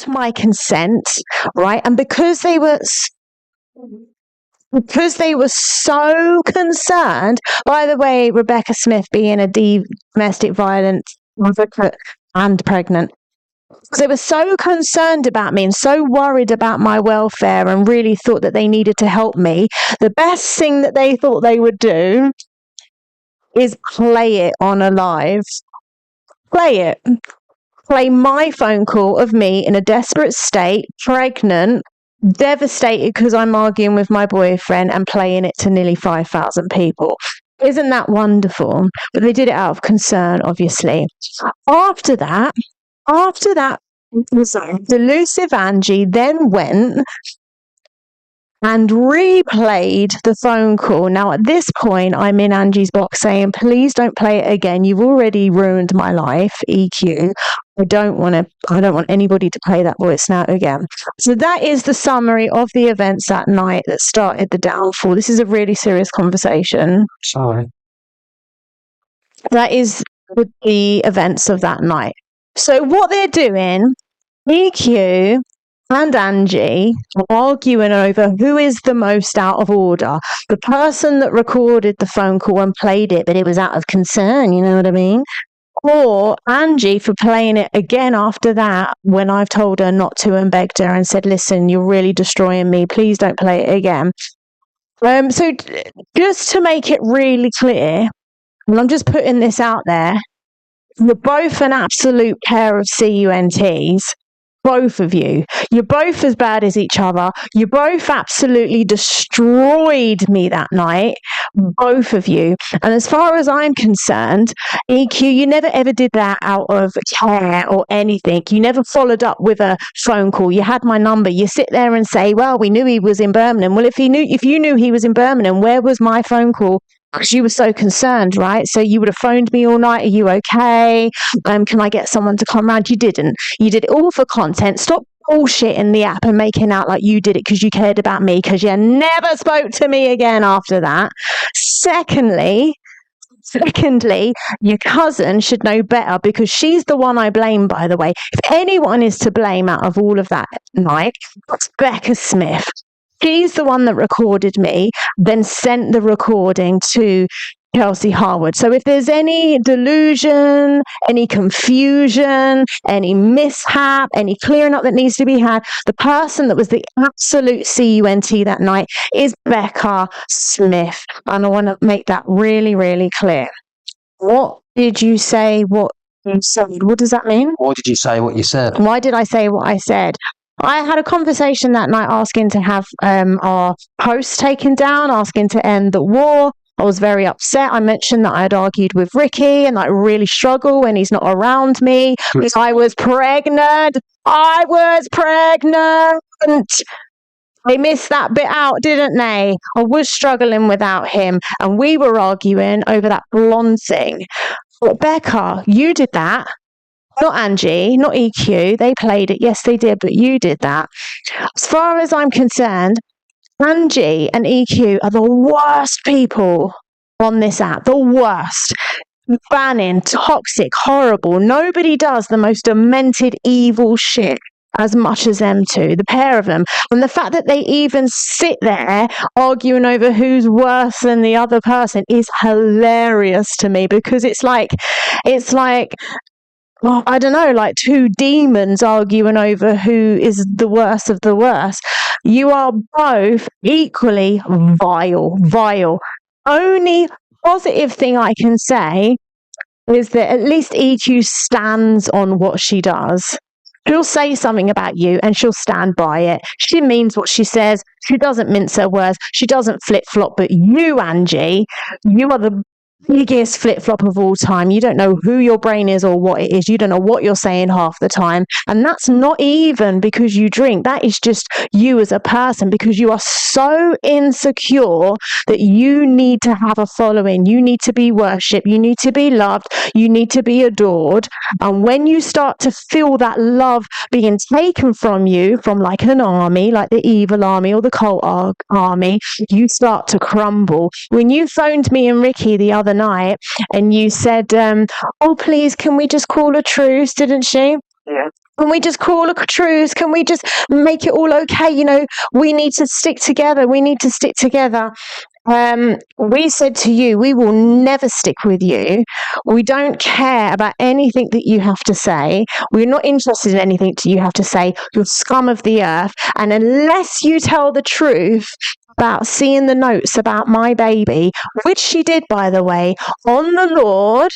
my consent, right? And because they were so concerned, by the way, Rebecca Smith being a domestic violence advocate and pregnant, they were so concerned about me and so worried about my welfare and really thought that they needed to help me. The best thing that they thought they would do is play it on a live. Play it. Play my phone call of me in a desperate state, pregnant, devastated because I'm arguing with my boyfriend, and playing it to nearly 5,000 people. Isn't that wonderful? But they did it out of concern, obviously. After that, delusive Angie then went and replayed the phone call. Now, at this point, I'm in Angie's box saying, please don't play it again. You've already ruined my life, EQ. I don't want anybody to play that voice note again. So that is the summary of the events that night that started the downfall. This is a really serious conversation. Sorry. That is the events of that night. So what they're doing, EQ and Angie are arguing over who is the most out of order. The person that recorded the phone call and played it, but it was out of concern, you know what I mean? Or Angie for playing it again after that when I've told her not to and begged her and said, listen, you're really destroying me. Please don't play it again. So just to make it really clear, and I'm just putting this out there, you're both an absolute pair of CUNTs. Both of you. You're both as bad as each other. You both absolutely destroyed me that night. Both of you. And as far as I'm concerned, EQ, you never ever did that out of care or anything. You never followed up with a phone call. You had my number. You sit there and say, well, we knew he was in Birmingham. Well, if you knew he was in Birmingham, where was my phone call? Because you were so concerned, right? So you would have phoned me all night. Are you okay? Can I get someone to come round? You didn't. You did it all for content. Stop bullshitting the app and making out like you did it because you cared about me, because you never spoke to me again after that. Secondly, your cousin should know better, because she's the one I blame, by the way. If anyone is to blame out of all of that night, it's Becca Smith. She's the one that recorded me, then sent the recording to Chelsea Harwood. So if there's any delusion, any confusion, any mishap, any clearing up that needs to be had, the person that was the absolute CUNT that night is Becca Smith. And I want to make that really, really clear. What did you say? What you said? What does that mean? Why did you say what you said? Why did I say what I said? I had a conversation that night asking to have our posts taken down, asking to end the war. I was very upset. I mentioned that I had argued with Ricky and I really struggle when he's not around me because I was pregnant. They missed that bit out, didn't they? I was struggling without him, and we were arguing over that blonde thing. But Becca, you did that. Not Angie, not EQ. They played it. Yes, they did, but you did that. As far as I'm concerned, Angie and EQ are the worst people on this app. The worst. Banning, toxic, horrible. Nobody does the most demented, evil shit as much as them two, the pair of them. And the fact that they even sit there arguing over who's worse than the other person is hilarious to me, because it's like, well, I don't know, like two demons arguing over who is the worst of the worst. You are both equally vile. Only positive thing I can say is that at least EQ stands on what she does. She'll say something about you and she'll stand by it. She means what she says. She doesn't mince her words. She doesn't flip-flop. But you, Angie, you are the biggest flip-flop of all time. You don't know who your brain is or what it is. You don't know what you're saying half the time. And that's not even because you drink. That is just you as a person, because you are so insecure that you need to have a following. You need to be worshipped. You need to be loved. You need to be adored. And when you start to feel that love being taken from you, from like an army, like the evil army or the cult army, you start to crumble. When you phoned me and Ricky the other night and you said, oh, please, can we just call a truce, didn't she? Yeah. Can we just call a truce? Can we just make it all okay? You know, we need to stick together. We need to stick together. We said to you, we will never stick with you. We don't care about anything that you have to say. We're not interested in anything that you have to say. You're scum of the earth. And unless you tell the truth about seeing the notes about my baby, which she did, by the way, on the Lord,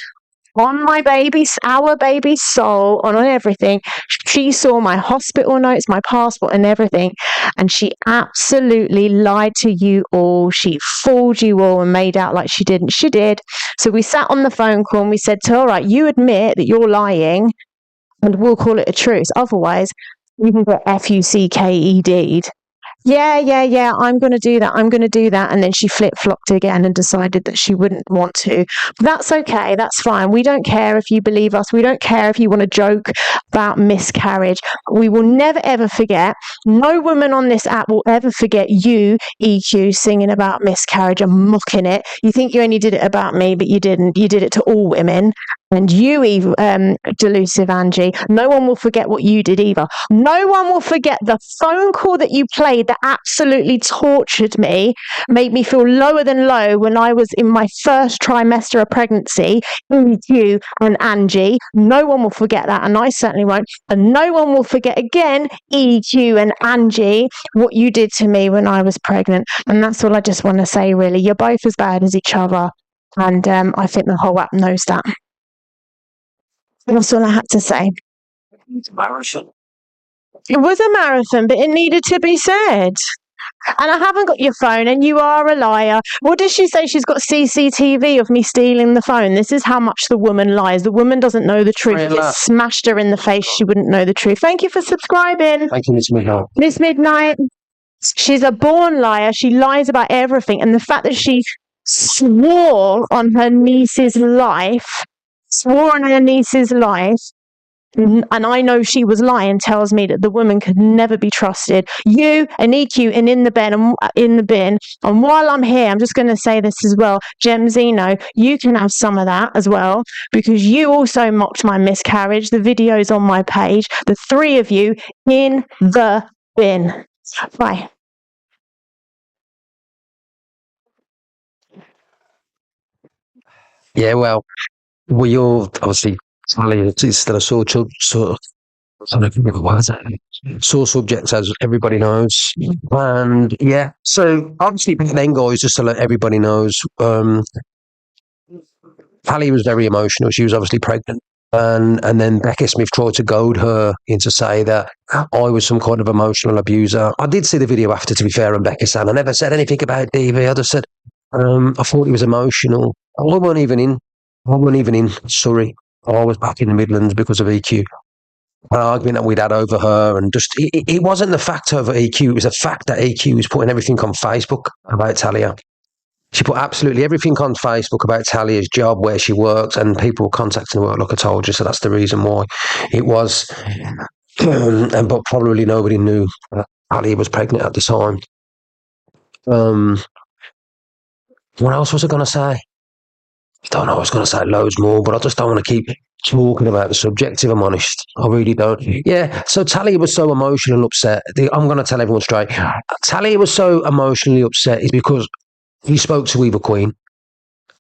on my baby's, our baby's soul, on everything. She saw my hospital notes, my passport, and everything. And she absolutely lied to you all. She fooled you all and made out like she didn't. She did. So we sat on the phone call and we said to her, all right, you admit that you're lying and we'll call it a truce. Otherwise, you can get FUCKED'd. Yeah, I'm going to do that. I'm going to do that. And then she flip-flopped again and decided that she wouldn't want to. But that's okay. That's fine. We don't care if you believe us. We don't care if you want to joke about miscarriage. We will never, ever forget. No woman on this app will ever forget you, EQ, singing about miscarriage and mocking it. You think you only did it about me, but you didn't. You did it to all women. And you, delusive Angie, no one will forget what you did either. No one will forget the phone call that you played that absolutely tortured me, made me feel lower than low when I was in my first trimester of pregnancy. You and Angie, no one will forget that, and I certainly won't. And no one will forget again, EQ and Angie, what you did to me when I was pregnant. And that's all I just want to say, really. You're both as bad as each other. And I think the whole app knows that. That's all I had to say. Marathon. It was a marathon, but it needed to be said. And I haven't got your phone, and you are a liar. What does she say? She's got CCTV of me stealing the phone. This is how much the woman lies. The woman doesn't know the truth. If it smashed her in the face, she wouldn't know the truth. Thank you for subscribing. Thank you, Miss Midnight. Miss Midnight. She's a born liar. She lies about everything. And the fact that she swore on her niece's life, and I know she was lying, tells me that the woman could never be trusted. You and EQ and in the bin. And while I'm here, I'm just going to say this as well. Gemzino, you can have some of that as well, because you also mocked my miscarriage. The video's on my page. The three of you in the bin. Bye. Yeah, well, we all obviously, Talia is still a sore subject, as everybody knows. And yeah, so obviously back then, guys, just to let everybody knows, Talia was very emotional. She was obviously pregnant. And then Becca Smith tried to goad her into say that I was some kind of emotional abuser. I did see the video after, to be fair, and Becca said, I never said anything about DV. I just said, I thought he was emotional. I wasn't even in Surrey. I was back in the Midlands because of EQ. An argument that we'd had over her, and just it wasn't the fact of EQ, it was the fact that EQ was putting everything on Facebook about Talia. She put absolutely everything on Facebook about Talia's job, where she works, and people were contacting her, like I told you, so that's the reason why it was. But probably nobody knew that Talia was pregnant at the time. What else was I going to say? I don't know. I was going to say loads more, but I just don't want to keep talking about the subject, if I'm honest. I really don't. Yeah, so Talia was so emotional and upset. I'm going to tell everyone straight. Talia was so emotionally upset is because he spoke to Eva Queen,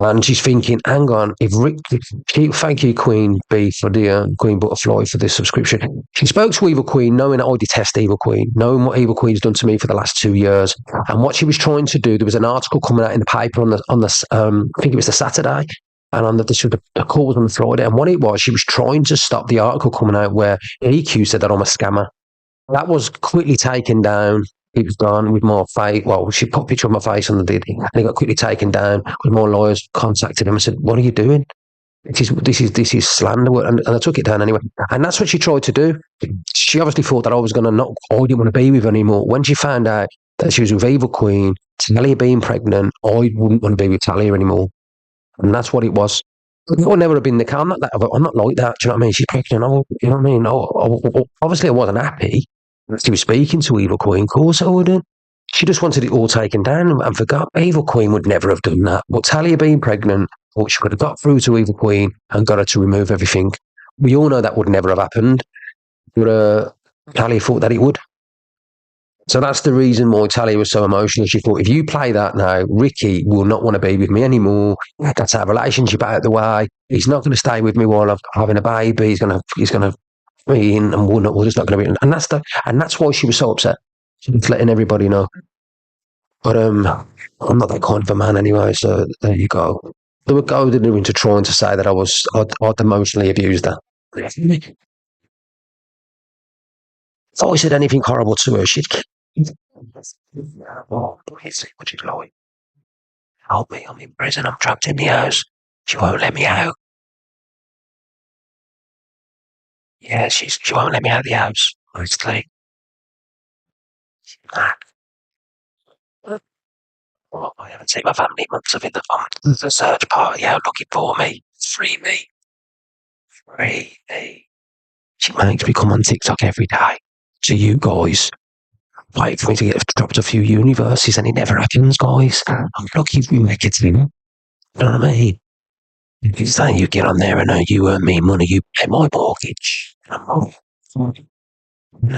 and she's thinking, hang on, thank you, Queen B, for the Queen Butterfly, for this subscription. She spoke to Eva Queen knowing that I detest Eva Queen, knowing what Eva Queen's done to me for the last 2 years. And what she was trying to do, there was an article coming out in the paper on the I think it was the Saturday, and the call was on the Friday. And what it was, she was trying to stop the article coming out where EQ said that I'm a scammer. That was quickly taken down. It was gone with more face. Well, she put a picture of my face on the did, and it got quickly taken down. With more lawyers contacted him and said, "What are you doing? This is slander." And I took it down anyway. And that's what she tried to do. She obviously thought that I didn't want to be with her anymore. When she found out that she was with Eva Queen, Talia being pregnant, I wouldn't want to be with Talia anymore. And that's what it was. It would never have been the case. I'm not like that. Do you know what I mean? She's pregnant. You know what I mean? Obviously, I wasn't happy. She was speaking to Eva Queen. Of course I wouldn't. She just wanted it all taken down and forgot. Eva Queen would never have done that. But Talia being pregnant, thought she could have got through to Eva Queen and got her to remove everything. We all know that would never have happened. But Talia thought that it would. So that's the reason why Talia was so emotional. She thought, if you play that now, Ricky will not want to be with me anymore. That's our relationship out of the way. He's not going to stay with me while I'm having a baby. He's going to be in, and we're just not going to be in. And that's why she was so upset. She was letting everybody know. But I'm not that kind of a man anyway. So there you go. They were going into trying to say that I'd emotionally abused her. If I said anything horrible to her, she'd kill. Oh, please, would you like? Help me, I'm in prison, I'm trapped in the house. She won't let me out. Yeah, she won't let me out of the house, mostly. She's mad. Well, I haven't seen my family months of it. The search party out looking for me. Free me. Free me. She makes me come on TikTok every day. To you guys. Wait for me to get dropped a few universes, and it never happens, guys. I'm lucky if we make it in. You know what I mean? It's like you get on there and you earn me money, you pay my mortgage. And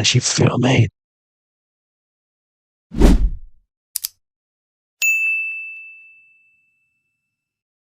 she, you know what I mean?